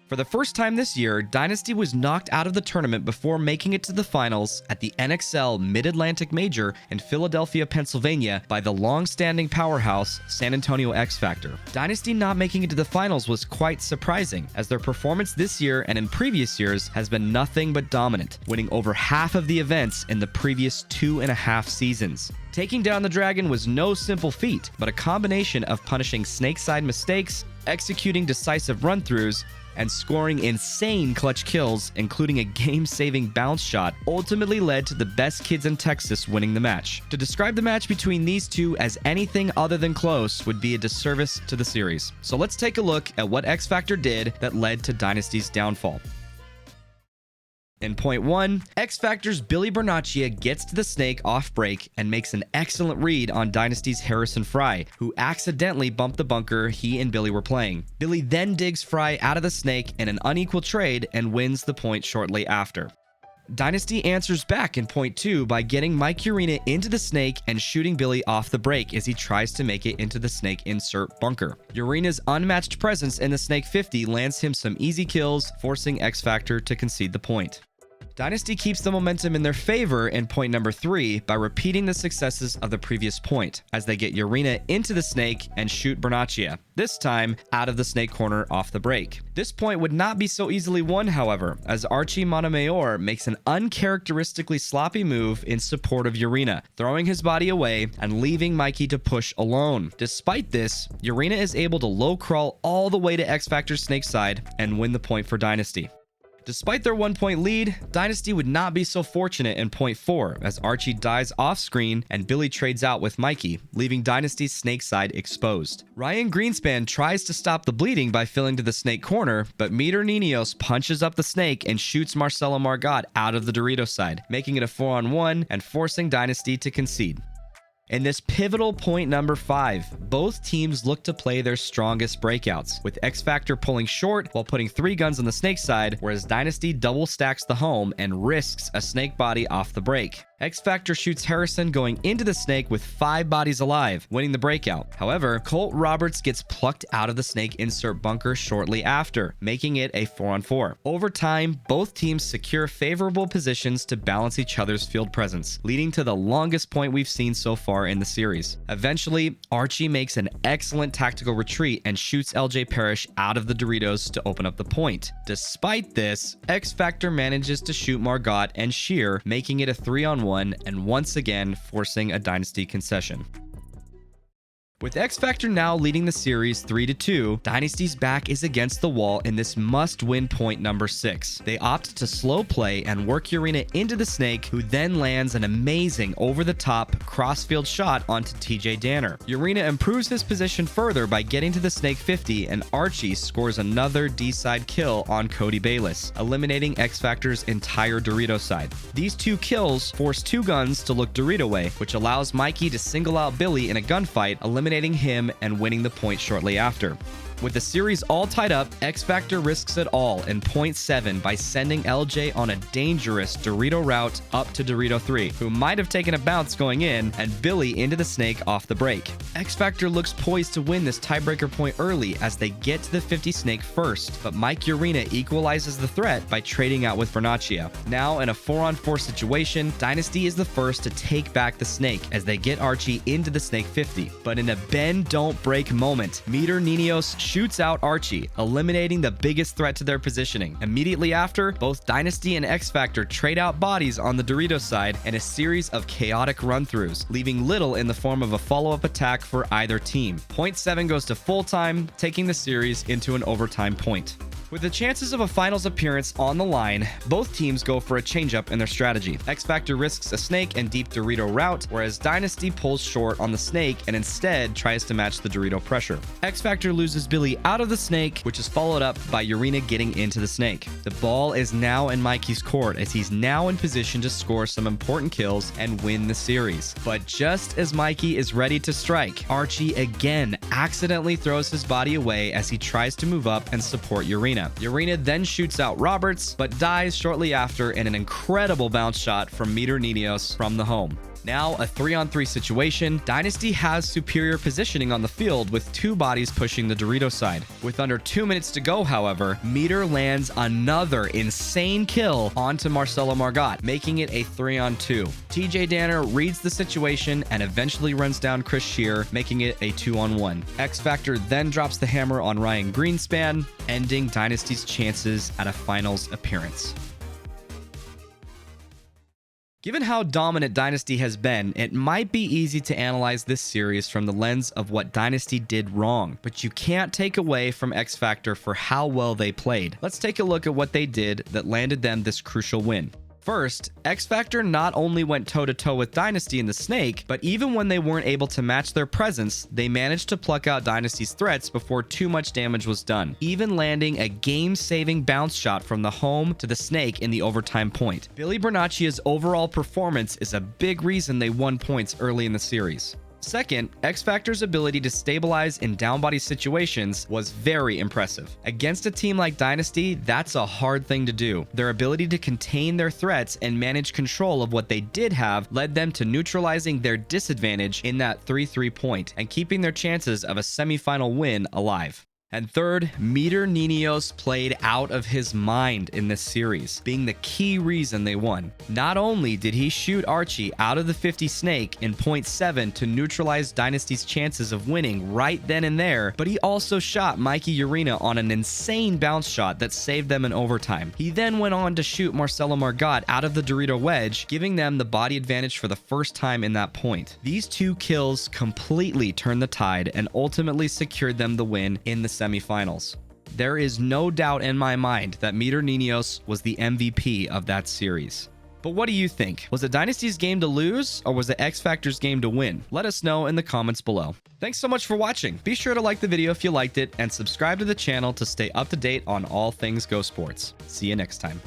For the first time this year, Dynasty was knocked out of the tournament before making it to the finals at the NXL Mid-Atlantic Major in Philadelphia, Pennsylvania by the long-standing powerhouse San Antonio X Factor. Dynasty not making it to the finals was quite surprising, as their performance this year and in previous years has been nothing but dominant, winning over half of the events in the previous 2.5 seasons. Taking down the Dragon was no simple feat, but a combination of punishing snake-side mistakes, executing decisive run-throughs, and scoring insane clutch kills, including a game-saving bounce shot, ultimately led to the best kids in Texas winning the match. To describe the match between these two as anything other than close would be a disservice to the series. So let's take a look at what X Factor did that led to Dynasty's downfall. In point 1, X Factor's Billy Bernaccia gets to the snake off break and makes an excellent read on Dynasty's Harrison Fry, who accidentally bumped the bunker he and Billy were playing. Billy then digs Fry out of the snake in an unequal trade and wins the point shortly after. Dynasty answers back in point 2 by getting Mike Urena into the snake and shooting Billy off the break as he tries to make it into the snake insert bunker. Urena's unmatched presence in the snake 50 lands him some easy kills, forcing X Factor to concede the point. Dynasty keeps the momentum in their favor in point number 3 by repeating the successes of the previous point, as they get Urena into the snake and shoot Bernaccia, this time out of the snake corner off the break. This point would not be so easily won, however, as Archie Montemayor makes an uncharacteristically sloppy move in support of Urena, throwing his body away and leaving Mikey to push alone. Despite this, Urena is able to low crawl all the way to X Factor's snake side and win the point for Dynasty. Despite their 1-point lead, Dynasty would not be so fortunate in point 4 as Archie dies off screen and Billy trades out with Mikey, leaving Dynasty's snake side exposed. Ryan Greenspan tries to stop the bleeding by filling to the snake corner, but Meter Niños punches up the snake and shoots Marcelo Margot out of the Dorito side, making it a 4-on-1 and forcing Dynasty to concede. In this pivotal point number 5, both teams look to play their strongest breakouts, with X Factor pulling short while putting 3 guns on the snake side, whereas Dynasty double stacks the home and risks a snake body off the break. X Factor shoots Harrison going into the snake with 5 bodies alive, winning the breakout. However, Colt Roberts gets plucked out of the snake insert bunker shortly after, making it a 4-on-4. Over time, both teams secure favorable positions to balance each other's field presence, leading to the longest point we've seen so far in the series. Eventually, Archie makes an excellent tactical retreat and shoots LJ Parrish out of the Doritos to open up the point. Despite this, X Factor manages to shoot Margot and Sheer, making it a 3-on-1 and once again forcing a Dynasty concession. With X Factor now leading the series 3-2, Dynasty's back is against the wall in this must-win point number 6. They opt to slow play and work Urena into the snake, who then lands an amazing over-the-top crossfield shot onto TJ Danner. Urena improves his position further by getting to the snake 50, and Archie scores another D-side kill on Cody Bayless, eliminating X Factor's entire Dorito side. These 2 kills force 2 guns to look Dorito way, which allows Mikey to single out Billy in a gunfight, eliminating him and winning the point shortly after. With the series all tied up, X Factor risks it all in point 7 by sending LJ on a dangerous Dorito route up to Dorito 3, who might have taken a bounce going in, and Billy into the snake off the break. X Factor looks poised to win this tiebreaker point early as they get to the 50 snake first, but Mike Urena equalizes the threat by trading out with Bernaccia. Now in a 4-on-4 situation, Dynasty is the first to take back the snake as they get Archie into the snake 50, but in a bend don't break moment, Meter Niños shoots out Archie, eliminating the biggest threat to their positioning. Immediately after, both Dynasty and X Factor trade out bodies on the Dorito side in a series of chaotic run-throughs, leaving little in the form of a follow-up attack for either team. Point 7 goes to full time, taking the series into an overtime point. With the chances of a finals appearance on the line, both teams go for a change-up in their strategy. X Factor risks a snake and deep Dorito route, whereas Dynasty pulls short on the snake and instead tries to match the Dorito pressure. X Factor loses Billy out of the snake, which is followed up by Urena getting into the snake. The ball is now in Mikey's court as he's now in position to score some important kills and win the series. But just as Mikey is ready to strike, Archie again accidentally throws his body away as he tries to move up and support Urena. Urena then shoots out Roberts, but dies shortly after in an incredible bounce shot from Meter Niños from the home. Now, a 3-on-3 situation, Dynasty has superior positioning on the field with 2 bodies pushing the Dorito side. With under 2 minutes to go, however, Meter lands another insane kill onto Marcelo Margot, making it a 3-on-2. TJ Danner reads the situation and eventually runs down Chris Shear, making it a 2-on-1. X Factor then drops the hammer on Ryan Greenspan, ending Dynasty's chances at a finals appearance. Given how dominant Dynasty has been, it might be easy to analyze this series from the lens of what Dynasty did wrong, but you can't take away from X Factor for how well they played. Let's take a look at what they did that landed them this crucial win. First, X Factor not only went toe-to-toe with Dynasty in the Snake, but even when they weren't able to match their presence, they managed to pluck out Dynasty's threats before too much damage was done, even landing a game-saving bounce shot from the home to the Snake in the overtime point. Billy Bernacchia's overall performance is a big reason they won points early in the series. Second, X Factor's ability to stabilize in downbody situations was very impressive. Against a team like Dynasty, that's a hard thing to do. Their ability to contain their threats and manage control of what they did have led them to neutralizing their disadvantage in that 3-3 point and keeping their chances of a semifinal win alive. And third, Meter Niños played out of his mind in this series, being the key reason they won. Not only did he shoot Archie out of the 50 Snake in point 7 to neutralize Dynasty's chances of winning right then and there, but he also shot Mikey Urena on an insane bounce shot that saved them in overtime. He then went on to shoot Marcelo Margot out of the Dorito wedge, giving them the body advantage for the first time in that point. These 2 kills completely turned the tide and ultimately secured them the win in the semifinals. There is no doubt in my mind that Meter Niños was the MVP of that series. But what do you think? Was it Dynasty's game to lose, or was it X Factor's game to win? Let us know in the comments below. Thanks so much for watching. Be sure to like the video if you liked it, and subscribe to the channel to stay up to date on all things Go Sports. See you next time.